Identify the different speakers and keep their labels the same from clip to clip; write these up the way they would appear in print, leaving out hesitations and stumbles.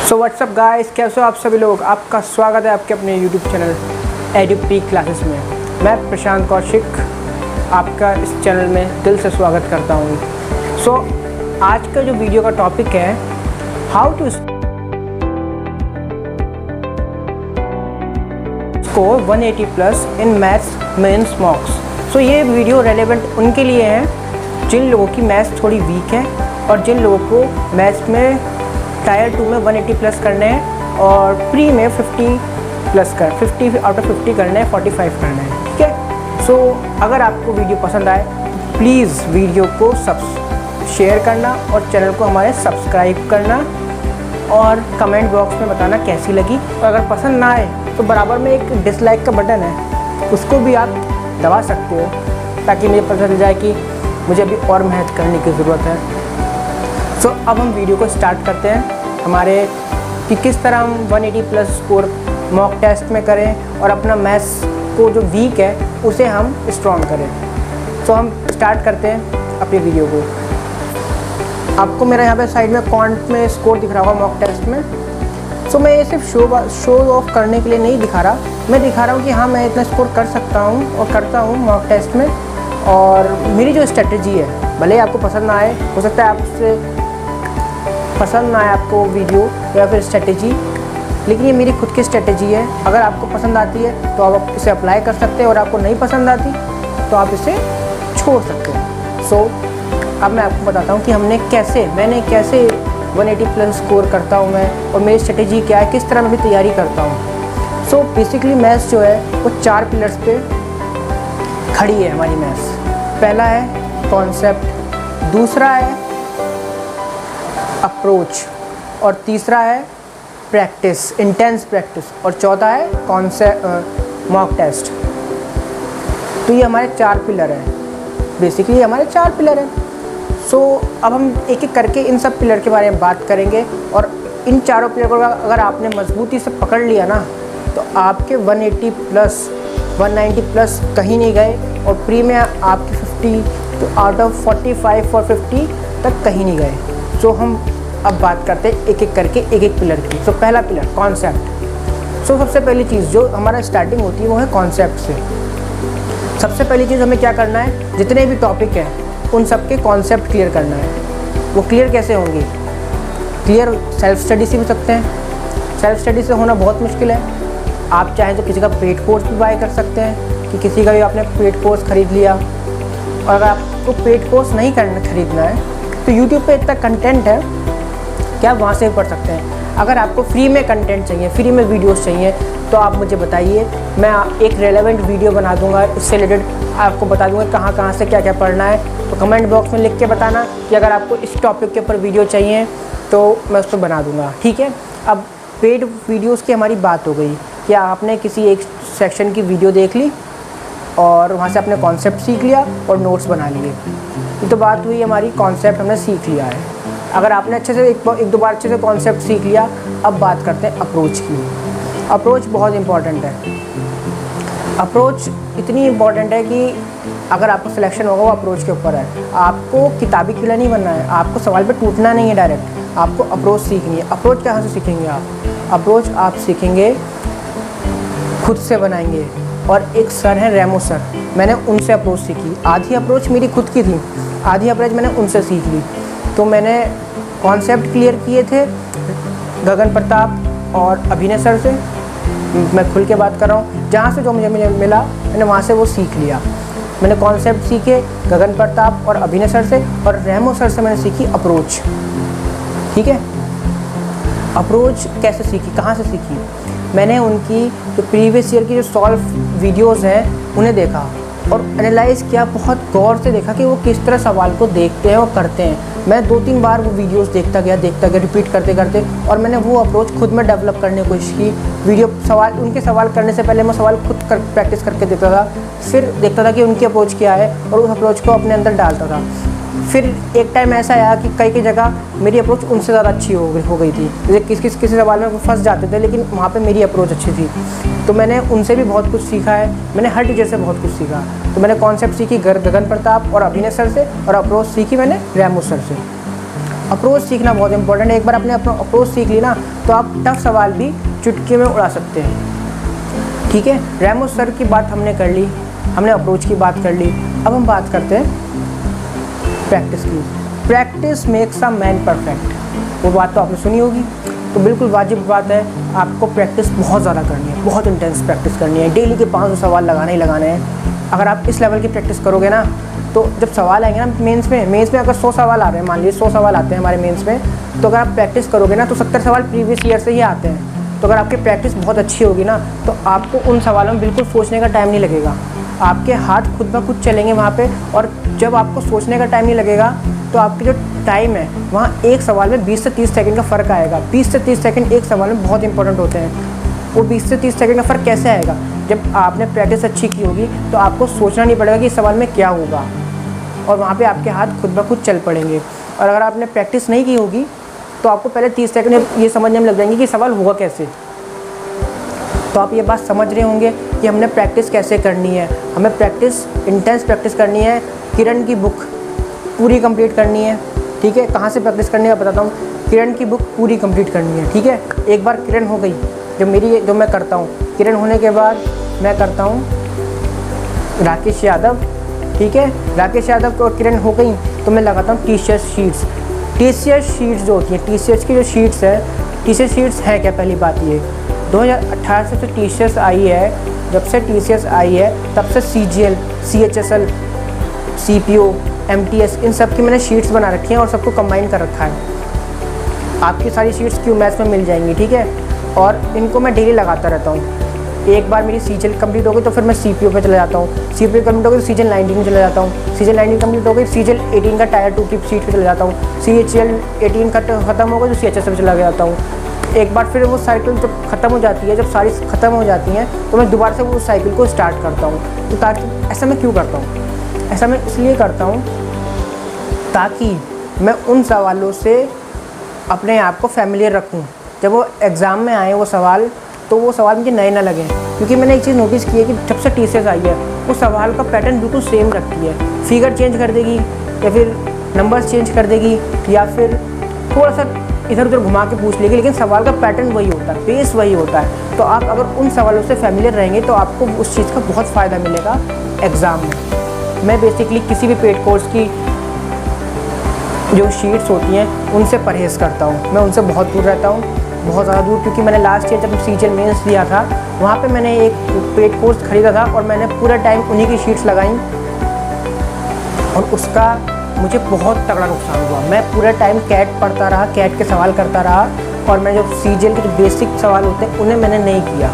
Speaker 1: So what's up guys, कैसे हो आप सभी लोग। आपका स्वागत है आपके अपने यूट्यूब चैनल एडुपी क्लासेस में। मैं प्रशांत कौशिक आपका इस चैनल में दिल से स्वागत करता हूँ। सो आज का जो वीडियो का टॉपिक है how to score 180 plus in maths mains mocks. So ये वीडियो रेलेवेंट उनके लिए है जिन लोगों की मैथ्स थोड़ी वीक है और जिन लोगों को मैथ्स में टायर 2 में 180 प्लस करने हैं और प्री में 50 आउट ऑफ 50 करने हैं, 45 करने हैं। ठीक है। सो अगर आपको वीडियो पसंद आए प्लीज़ वीडियो को शेयर करना और चैनल को हमारे सब्सक्राइब करना और कमेंट बॉक्स में बताना कैसी लगी। और अगर पसंद ना आए तो बराबर में एक डिसलाइक का बटन है, उसको भी आप दबा सकते हो ताकि मुझे पता चल जाए कि मुझे अभी और मेहनत करने की ज़रूरत है। सो अब हम वीडियो को स्टार्ट करते हैं हमारे कि किस तरह हम 180 प्लस स्कोर मॉक टेस्ट में करें और अपना मैथ्स को जो वीक है उसे हम स्ट्रॉन्ग करें। सो हम स्टार्ट करते हैं अपनी वीडियो को। आपको मेरा यहाँ पे साइड में क्वांट में स्कोर दिख रहा होगा मॉक टेस्ट में। सो मैं ये सिर्फ शो ऑफ करने के लिए नहीं दिखा रहा, मैं दिखा रहा हूँ कि हाँ मैं इतना स्कोर कर सकता हूँ और करता हूँ मॉक टेस्ट में। और मेरी जो स्ट्रेटजी है, भले ही आपको पसंद ना आए, हो सकता है आपसे पसंद ना आए आपको वीडियो या फिर स्ट्रेटजी, लेकिन ये मेरी खुद की स्ट्रेटजी है। अगर आपको पसंद आती है तो आप इसे अप्लाई कर सकते हैं और आपको नहीं पसंद आती तो आप इसे छोड़ सकते हैं। सो अब मैं आपको बताता हूँ कि मैंने कैसे 180 प्लस स्कोर करता हूँ मैं, और मेरी स्ट्रेटजी क्या है, किस तरह मैं भी तैयारी करता हूँ। सो बेसिकली मैथ्स जो है वो 4 पिलर्स पे खड़ी है हमारी मैथ्स। पहला है कॉन्सेप्ट, दूसरा है अप्रोच, और तीसरा है प्रैक्टिस, इंटेंस प्रैक्टिस, और चौथा है कॉन्सेप्ट मॉक टेस्ट। तो ये हमारे 4 पिलर हैं, बेसिकली ये हमारे 4 पिलर हैं। सो अब हम एक एक करके इन सब पिलर के बारे में बात करेंगे, और इन चारों पिलर को अगर आपने मजबूती से पकड़ लिया ना तो आपके 180 प्लस 190 प्लस कहीं नहीं गए, और प्री में आपके 50 तो आउट ऑफ 45 और 50 तक कहीं नहीं गए। सो हम अब बात करते हैं एक एक करके एक एक पिलर की। सो पहला पिलर कॉन्सेप्ट। सो सबसे पहली चीज़ जो हमारा स्टार्टिंग होती है वो है कॉन्सेप्ट से। सबसे पहली चीज़ हमें क्या करना है, जितने भी टॉपिक हैं उन सब के कॉन्सेप्ट क्लियर करना है। वो क्लियर कैसे होंगे? क्लियर सेल्फ स्टडी से भी सकते हैं। सेल्फ स्टडी से होना बहुत मुश्किल है। आप चाहें तो किसी का पेड कोर्स भी बाय कर सकते हैं, कि किसी का भी आपने पेड कोर्स ख़रीद लिया। और अगर आपको पेड कोर्स नहीं खरीदना है तो यूट्यूब पे इतना कंटेंट है कि आप वहाँ से भी पढ़ सकते हैं। अगर आपको फ्री में कंटेंट चाहिए, फ्री में वीडियोस चाहिए, तो आप मुझे बताइए, मैं एक रेलेवेंट वीडियो बना दूंगा, इससे रिलेटेड आपको बता दूंगा कहाँ कहाँ से क्या क्या पढ़ना है। तो कमेंट बॉक्स में लिख के बताना कि अगर आपको इस टॉपिक के ऊपर वीडियो चाहिए तो मैं उस पर बना दूँगा। ठीक है। अब पेड वीडियोज़ की हमारी बात हो गई कि आपने किसी एक सेक्शन की वीडियो देख ली और वहाँ से आपने कॉन्सेप्ट सीख लिया और नोट्स बना लिए। ये तो बात हुई हमारी, कॉन्सेप्ट हमने सीख लिया है। अगर आपने अच्छे से एक दो बार अच्छे से कॉन्सेप्ट सीख लिया, अब बात करते हैं अप्रोच की। अप्रोच बहुत इंपॉर्टेंट है। अप्रोच इतनी इम्पॉर्टेंट है कि अगर आपका सिलेक्शन होगा वो अप्रोच के ऊपर है। आपको किताबी कीड़ा नहीं बनना है, आपको सवाल पे टूटना नहीं है डायरेक्ट, आपको अप्रोच सीखनी है। अप्रोच कहाँ से सीखेंगे आप? अप्रोच आप सीखेंगे खुद से बनाएंगे। और एक सर हैं रेमो सर, मैंने उनसे अप्रोच सीखी। आधी अप्रोच मेरी खुद की थी, आधी अप्रोच मैंने उनसे सीख ली। तो मैंने कॉन्सेप्ट क्लियर किए थे गगन प्रताप और अभिनय सर से। मैं खुल के बात कर रहा हूँ, जहाँ से जो मुझे मिला मैंने वहाँ से वो सीख लिया। मैंने कॉन्सेप्ट सीखे गगन प्रताप और अभिनय सर से, और रेमो सर से मैंने सीखी अप्रोच। ठीक है। अप्रोच कैसे सीखी, कहाँ से सीखी? मैंने उनकी जो प्रीवियस ईयर की जो सॉल्व वीडियोस हैं उन्हें देखा और एनालाइज़ किया, बहुत गौर से देखा कि वो किस तरह सवाल को देखते हैं और करते हैं। मैं 2-3 बार वो वीडियोस देखता गया रिपीट करते करते, और मैंने वो अप्रोच खुद में डेवलप करने की कोशिश की। उनके सवाल करने से पहले मैं सवाल खुद प्रैक्टिस करके देखता था, फिर देखता था कि उनकी अप्रोच क्या है और उस अप्रोच को अपने अंदर डालता था। फिर एक टाइम ऐसा आया कि कई जगह मेरी अप्रोच उनसे ज़्यादा अच्छी हो गई थी। जैसे किसी सवाल में वो फंस जाते थे, लेकिन वहाँ पे मेरी अप्रोच अच्छी थी। तो मैंने उनसे भी बहुत कुछ सीखा है, मैंने हर टीचर से बहुत कुछ सीखा। तो मैंने कॉन्सेप्ट सीखी गगन प्रताप और अभिनय सर से, और अप्रोच सीखी मैंने रैमो सर से। अप्रोच सीखना बहुत इंपॉर्टेंट है। एक बार आपने अपना अप्रोच सीख ली ना, तो आप टफ सवाल भी चुटकी में उड़ा सकते हैं। ठीक है, रैमो सर की बात हमने कर ली, हमने अप्रोच की बात कर ली। अब हम बात करते हैं प्रैक्टिस की। Practice makes a man perfect, वो बात तो आपने सुनी होगी। तो बिल्कुल वाजिब बात है, आपको प्रैक्टिस बहुत ज़्यादा करनी है, बहुत इंटेंस प्रैक्टिस करनी है। डेली के 500 सवाल लगाने ही लगाने हैं। अगर आप इस लेवल की प्रैक्टिस करोगे ना, तो जब सवाल आएंगे ना मेंस में अगर 100 सवाल आ रहे हैं, मान लीजिए 100 सवाल आते हैं हमारे मेंस में, तो अगर आप प्रैक्टिस करोगे ना, तो 70 सवाल प्रीवियस ईयर से ही आते हैं। तो अगर आपकी प्रैक्टिस बहुत अच्छी होगी ना, तो आपको उन सवालों में बिल्कुल सोचने का टाइम नहीं लगेगा। आपके हाथ खुद ब खुद चलेंगे वहाँ पे, और जब आपको सोचने का टाइम नहीं लगेगा, तो आपकी जो टाइम है वहाँ एक सवाल में 20 से 30 सेकंड का फ़र्क आएगा। 20 से 30 सेकंड एक सवाल में बहुत इंपॉर्टेंट होते हैं। वो 20 से 30 सेकंड का फ़र्क कैसे आएगा? जब आपने प्रैक्टिस अच्छी की होगी, तो आपको सोचना नहीं पड़ेगा कि इस सवाल में क्या होगा, और वहाँ पे आपके हाथ खुद ब खुद चल पड़ेंगे। और अगर आपने प्रैक्टिस नहीं की होगी, तो आपको पहले 30 सेकंड ये समझने में लग जाएंगे कि सवाल होगा कैसे। तो आप ये बात समझ रहे होंगे कि हमने प्रैक्टिस कैसे करनी है। हमें प्रैक्टिस, इंटेंस प्रैक्टिस करनी है। किरण की बुक पूरी कंप्लीट करनी है। ठीक है, कहाँ से प्रैक्टिस करनी है बताता हूँ। किरण की बुक पूरी कंप्लीट करनी है। ठीक है, एक बार किरण हो गई, जो मैं करता हूँ, किरण होने के बाद मैं करता हूँ राकेश यादव। ठीक है, राकेश यादव को किरण हो गई, तो मैं लगाता हूँ टीसीएस शीट्स। टीसीएस शीट्स जो होती हैं, टीसीएस की जो शीट्स है, टीसीएस शीट्स है क्या? पहली बात ये 2018 से टीसीएस आई है। जब से टीसीएस आई है, तब से सीजीएल, सीएचएसएल, सीपीओ, एमटीएस, इन सब की मैंने शीट्स बना रखी हैं और सबको कंबाइन कर रखा है। आपकी सारी शीट्स क्यूमैथ्स में मिल जाएंगी। ठीक है, और इनको मैं डेली लगाता रहता हूँ। एक बार मेरी सीजीएल कंप्लीट हो गई, तो फिर मैं सीपीओ पे चला जाता हूँ। सीपीओ कंप्लीट हो गई तो सीजीएल 19 में चला जाता हूँ। सीजीएल 19 कंप्लीट हो गई, सीजीएल 18 का टायर 2 की सीट पे चला जाता हूँ। सीएचएल 18 खत्म हो गई, तो सीएचएस पे चला जाता हूँ। एक बार फिर वो साइकिल जब ख़त्म हो जाती है, जब सारी ख़त्म हो जाती हैं, तो मैं दोबारा से वो साइकिल को स्टार्ट करता हूँ। तो ताकि ऐसा मैं क्यों करता हूँ? ऐसा मैं इसलिए करता हूँ ताकि मैं उन सवालों से अपने आप को फैमिलियर रखूँ। जब वो एग्ज़ाम में आए वो सवाल, तो वो सवाल मुझे नए ना लगें। क्योंकि मैंने एक चीज़ नोटिस की है कि जब से टीसीएस आई है, वो सवाल का पैटर्न बिल्कुल सेम रखती है। फिगर चेंज कर देगी, या फिर नंबर्स चेंज कर देगी, या फिर थोड़ा सा इधर उधर घुमा के पूछ लेगी, लेकिन सवाल का पैटर्न वही होता है, बेस वही होता है। तो आप अगर उन सवालों से फैमिलियर रहेंगे, तो आपको उस चीज़ का बहुत फ़ायदा मिलेगा एग्ज़ाम में। मैं बेसिकली किसी भी पेड कोर्स की जो शीट्स होती हैं, उनसे परहेज़ करता हूँ। मैं उनसे बहुत दूर रहता हूँ, बहुत ज़्यादा दूर। क्योंकि मैंने लास्ट ईयर जब सीजीएल मेंस दिया था, वहाँ पे मैंने एक पेड कोर्स ख़रीदा था, और मैंने पूरा टाइम उन्हीं की शीट्स लगाई, और उसका मुझे बहुत तगड़ा नुकसान हुआ। मैं पूरा टाइम कैट पढ़ता रहा, कैट के सवाल करता रहा, और मैं जो सीजीएल के जो बेसिक सवाल होते हैं, उन्हें मैंने नहीं किया।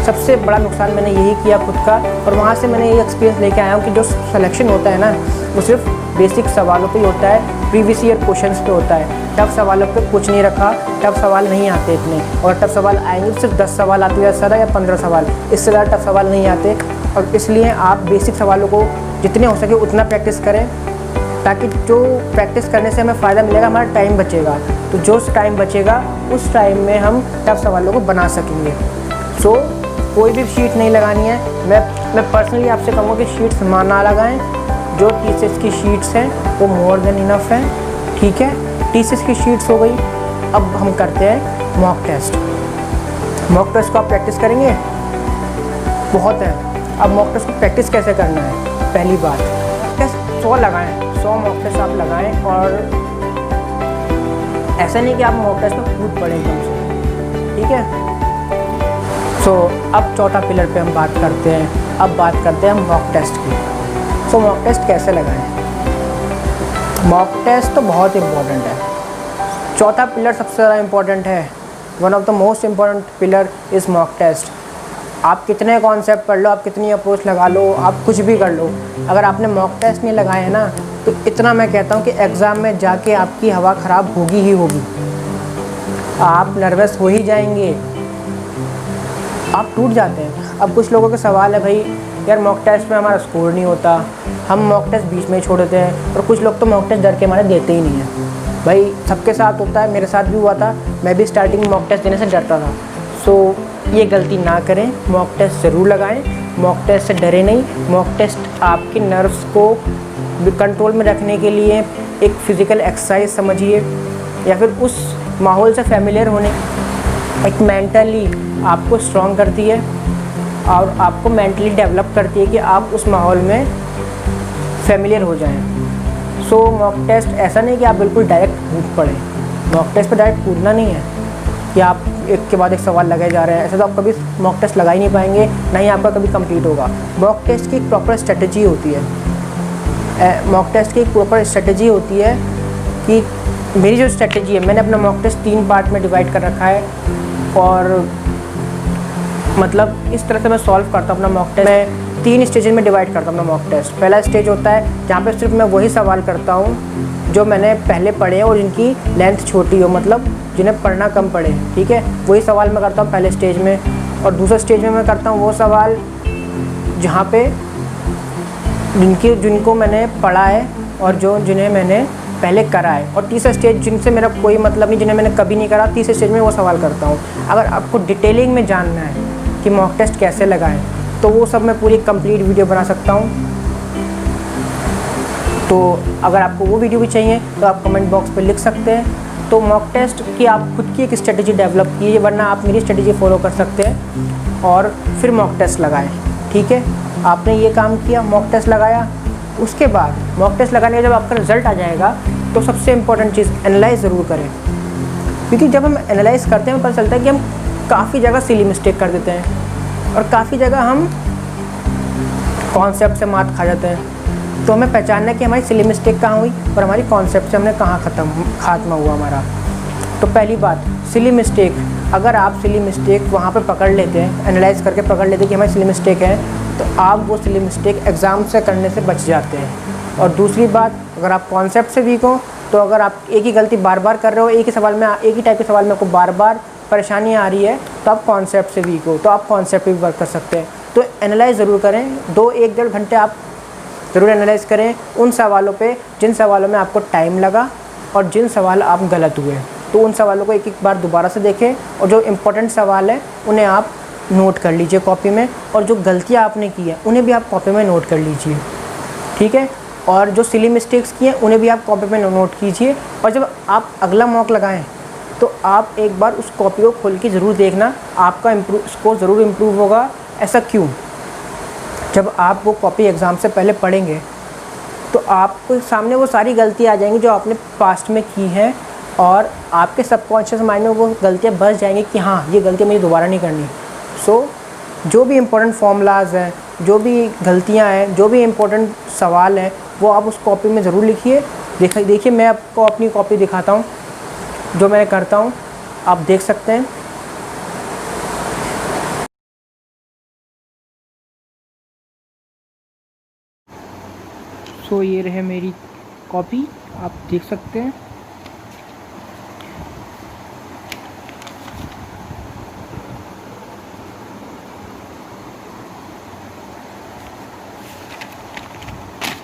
Speaker 1: सबसे बड़ा नुकसान मैंने यही किया खुद का। और वहाँ से मैंने ये एक्सपीरियंस लेके आया हूँ कि जो सिलेक्शन होता है ना, वो सिर्फ बेसिक सवालों पे ही होता है, प्रीवियस ईयर क्वेश्चंस पे होता है। टफ सवालों पे कुछ नहीं रखा, टफ सवाल नहीं आते इतने। और टफ सवाल आएंगे तो सिर्फ 10 सवाल आते हैं ज़्यादा, या 15 सवाल, इससे ज़्यादा टफ सवाल नहीं आते। और इसलिए आप बेसिक सवालों को जितने हो सके उतना प्रैक्टिस करें, ताकि जो प्रैक्टिस करने से हमें फ़ायदा मिलेगा, हमारा टाइम बचेगा। तो जो टाइम बचेगा, उस टाइम में हम टफ सवालों को बना सकेंगे। सो कोई भी शीट नहीं लगानी है। मैं पर्सनली आपसे कहूँगा कि शीट्स ना लगाएं। जो टीसीएस की शीट्स हैं वो मोर देन इनफ हैं। ठीक है, टीसीएस की शीट्स हो गई। अब हम करते हैं मॉक टेस्ट। मॉक टेस्ट को आप प्रैक्टिस करेंगे, बहुत है। अब मॉक टेस्ट को प्रैक्टिस कैसे करना है? पहली बात, टेस्ट 100 लगाएं, 100 मॉक टेस्ट आप लगाएं। और ऐसा नहीं कि आप मॉक टेस्ट में कूद पड़े एकदम से। ठीक है, सो अब चौथा पिलर पे हम बात करते हैं। अब बात करते हैं मॉक टेस्ट की। सो मॉक टेस्ट कैसे लगाएं? मॉक टेस्ट तो बहुत इम्पॉर्टेंट है। चौथा पिलर सबसे ज़्यादा इम्पॉर्टेंट है। One of the most important pillar is mock test. आप कितने कॉन्सेप्ट पढ़ लो, आप कितनी अप्रोच लगा लो, आप कुछ भी कर लो, अगर आपने मॉक टेस्ट नहीं लगाए हैं ना, तो इतना मैं कहता हूँ कि एग्ज़ाम में जाके आपकी हवा ख़राब होगी ही होगी। आप नर्वस हो ही जाएंगे, आप टूट जाते हैं। अब कुछ लोगों के सवाल है, भाई यार मॉक टेस्ट में हमारा स्कोर नहीं होता, हम मॉक टेस्ट बीच में ही छोड़ देते हैं, और कुछ लोग तो मॉक टेस्ट डर के हमारे देते ही नहीं हैं। भाई सबके साथ होता है, मेरे साथ भी हुआ था, मैं भी स्टार्टिंग में मॉक टेस्ट देने से डरता था। सो ये गलती ना करें, मॉक टेस्ट ज़रूर लगाएं, मॉक टेस्ट से डरे नहीं। मॉक टेस्ट आपके नर्व्स को कंट्रोल में रखने के लिए एक फ़िज़िकल एक्सरसाइज समझिए, या फिर उस माहौल से फैमिलियर होने, एक मेंटली आपको स्ट्रॉन्ग करती है और आपको मेंटली डेवलप करती है कि आप उस माहौल में फैमिलियर हो जाएं। सो मॉक टेस्ट ऐसा नहीं कि आप बिल्कुल डायरेक्ट कूद पड़ें, मॉक टेस्ट पर डायरेक्ट कूदना नहीं है कि आप एक के बाद एक सवाल लगाए जा रहे हैं, ऐसे तो आप कभी मॉक टेस्ट लगा ही नहीं पाएंगे, ना ही आपका कभी कंप्लीट होगा। मॉक टेस्ट की एक प्रॉपर स्ट्रेटजी होती है, मॉक टेस्ट की एक प्रॉपर स्ट्रेटजी होती है कि मेरी जो स्ट्रेटजी है, मैंने अपना मॉक टेस्ट 3 पार्ट में डिवाइड कर रखा है, और मतलब इस तरह से मैं सॉल्व करता हूँ अपना मॉक टेस्ट। मैं 3 स्टेज में डिवाइड करता हूँ अपना मॉक टेस्ट। पहला स्टेज होता है जहाँ पे सिर्फ मैं वही सवाल करता हूँ जो मैंने पहले पढ़े हैं और जिनकी लेंथ छोटी हो, मतलब जिन्हें पढ़ना कम पड़े, ठीक है, वही सवाल मैं करता हूँ पहले स्टेज में। और दूसरे स्टेज में मैं करता हूँ वो सवाल जहाँ पे जिनको मैंने पढ़ा है और जिन्हें मैंने पहले करा है। और तीसरा स्टेज जिनसे मेरा कोई मतलब नहीं, जिन्हें मैंने कभी नहीं करा, तीसरे स्टेज में वो सवाल करता हूँ। अगर आपको डिटेलिंग में जानना है कि मॉक टेस्ट कैसे लगाएं, तो वो सब मैं पूरी कंप्लीट वीडियो बना सकता हूँ। तो अगर आपको वो वीडियो भी चाहिए तो आप कमेंट बॉक्स पे लिख सकते हैं। तो मॉक टेस्ट की आप खुद की एक स्ट्रेटजी डेवलप कीजिए, वरना आप मेरी स्ट्रेटजी फॉलो कर सकते हैं और फिर मॉक टेस्ट लगाएं, ठीक है। आपने ये काम किया, मॉक टेस्ट लगाया, उसके बाद मॉक टेस्ट लगाने का जब आपका रिज़ल्ट आ जाएगा तो सबसे इम्पॉर्टेंट चीज़ एनालाइज ज़रूर करें, क्योंकि जब हम एनालाइज करते हैं पता चलता है कि हम काफ़ी जगह सिली मिस्टेक कर देते हैं और काफ़ी जगह हम कॉन्सेप्ट से मात खा जाते हैं। तो हमें पहचानना है कि हमारी सिली मिस्टेक कहाँ हुई और हमारी कॉन्सेप्ट से हमने कहाँ खात्मा हुआ हमारा। तो पहली बात, सिली मिस्टेक, अगर आप सिली मिस्टेक वहाँ पे पकड़ लेते हैं, एनालाइज करके पकड़ लेते हैं कि हमारी सिली मिस्टेक है, तो आप वो सिली मिस्टेक एग्ज़ाम से करने से बच जाते हैं। और दूसरी बात, अगर आप कॉन्सेप्ट से वीक हो, तो अगर आप एक ही गलती बार बार कर रहे हो, एक ही सवाल में, एक ही टाइप के सवाल में आपको बार बार परेशानी आ रही है, तो आप कॉन्सेप्ट से वीक हो, तो आप कॉन्सेप्ट पे भी वर्क कर सकते हैं। तो एनालाइज ज़रूर करें, 1-1.5 घंटे आप ज़रूर एनालाइज करें उन सवालों पे जिन सवालों में आपको टाइम लगा और जिन सवाल आप गलत हुए। तो उन सवालों को एक बार दोबारा से देखें, और जो इम्पोर्टेंट सवाल है उन्हें आप नोट कर लीजिए कॉपी में, और जो गलतियाँ आपने की है उन्हें भी आप कॉपी में नोट कर लीजिए, ठीक है। और जो सिली मिस्टेक्स की हैं उन्हें भी आप कॉपी में नोट कीजिए। और जब आप अगला मॉक लगाएं तो आप एक बार उस कॉपी को खोल के ज़रूर देखना, आपका स्कोर ज़रूर इम्प्रूव होगा। ऐसा क्यों? जब आप वो कॉपी एग्ज़ाम से पहले पढ़ेंगे तो आपको सामने वो सारी गलतियाँ आ जाएंगी जो आपने पास्ट में की हैं, और आपके सबकॉन्शियस माइंड में वो गलतियाँ बस जाएंगी कि हाँ, ये गलतियाँ मुझे दोबारा नहीं करनी। सो जो भी इम्पोर्टेंट फॉर्मूलाज हैं, जो भी गलतियाँ हैं, जो भी इम्पोर्टेंट सवाल हैं, वो आप उस कॉपी में ज़रूर लिखिए। देखिए मैं आपको अपनी कॉपी दिखाता हूँ जो मैं करता हूँ, आप देख सकते हैं। सो ये रहे मेरी कॉपी, आप देख सकते हैं।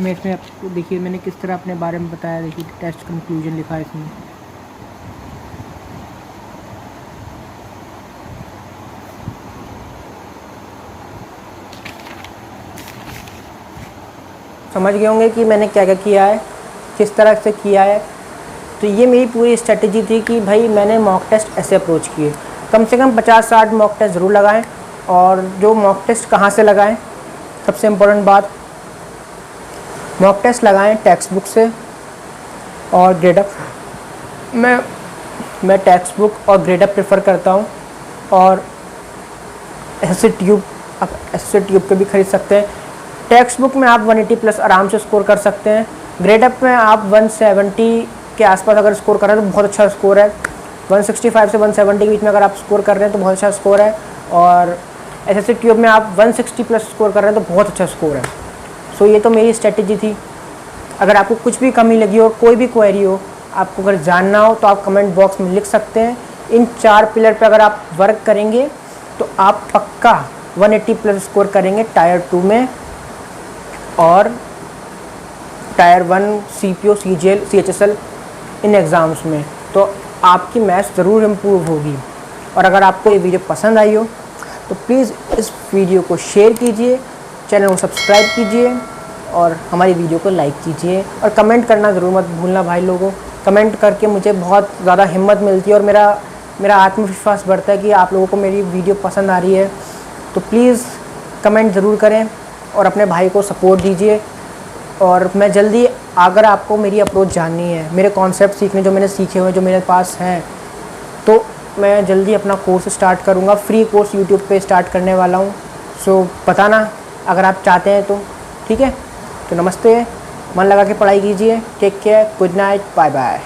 Speaker 1: मैं इसमें आपको देखिए मैंने किस तरह अपने बारे में बताया, देखिए टेस्ट कंक्लूजन लिखा है इसमें। समझ गए होंगे कि मैंने क्या क्या किया है, किस तरह से किया है। तो ये मेरी पूरी स्ट्रेटजी थी कि भाई मैंने मॉक टेस्ट ऐसे अप्रोच किए। कम से कम 50-60 मॉक टेस्ट ज़रूर लगाएं। और जो मॉक टेस्ट कहाँ से लगाएं, सबसे इम्पोर्टेंट बात, मॉक टेस्ट लगाएं टेक्स्ट बुक से और ग्रेडअप। मैं टेक्स्ट बुक और ग्रेडअप प्रेफर करता हूँ। और एसएससी ट्यूब, आप एसएससी ट्यूब के भी खरीद सकते हैं। टेक्स्ट बुक में आप 180 प्लस आराम से स्कोर कर सकते हैं। ग्रेडअप में आप 170 के आसपास अगर स्कोर कर रहे हैं तो बहुत अच्छा स्कोर है। 165 से 170 के बीच में अगर आप स्कोर कर रहे हैं तो बहुत अच्छा स्कोर है। और एसएससी ट्यूब में आप 160 प्लस स्कोर कर रहे हैं तो बहुत अच्छा स्कोर है। सो ये तो मेरी स्ट्रेटजी थी। अगर आपको कुछ भी कमी लगी हो, कोई भी क्वेरी हो, आपको अगर जानना हो तो आप कमेंट बॉक्स में लिख सकते हैं। इन 4 पिलर पे अगर आप वर्क करेंगे तो आप पक्का 180 प्लस स्कोर करेंगे टायर 2 में और टायर 1 CPO CGL CHSL इन एग्ज़ाम्स में, तो आपकी मैथ्स ज़रूर इम्प्रूव होगी। और अगर आपको ये वीडियो पसंद आई हो तो प्लीज़ इस वीडियो को शेयर कीजिए, चैनल को सब्सक्राइब कीजिए और हमारी वीडियो को लाइक कीजिए और कमेंट करना ज़रूर मत भूलना भाई लोगों। कमेंट करके मुझे बहुत ज़्यादा हिम्मत मिलती है और मेरा आत्मविश्वास बढ़ता है कि आप लोगों को मेरी वीडियो पसंद आ रही है। तो प्लीज़ कमेंट ज़रूर करें और अपने भाई को सपोर्ट दीजिए। और मैं जल्दी, अगर आपको मेरी अप्रोच जाननी है, मेरे कॉन्सेप्ट सीखने जो मैंने सीखे हुए जो मेरे पास हैं, तो मैं जल्दी अपना कोर्स स्टार्ट करूँगा, फ्री कोर्स यूट्यूब पे स्टार्ट करने वाला हूँ। सो बताना अगर आप चाहते हैं तो, ठीक है। तो नमस्ते, मन लगा के पढ़ाई कीजिए। Take care, good night, bye bye.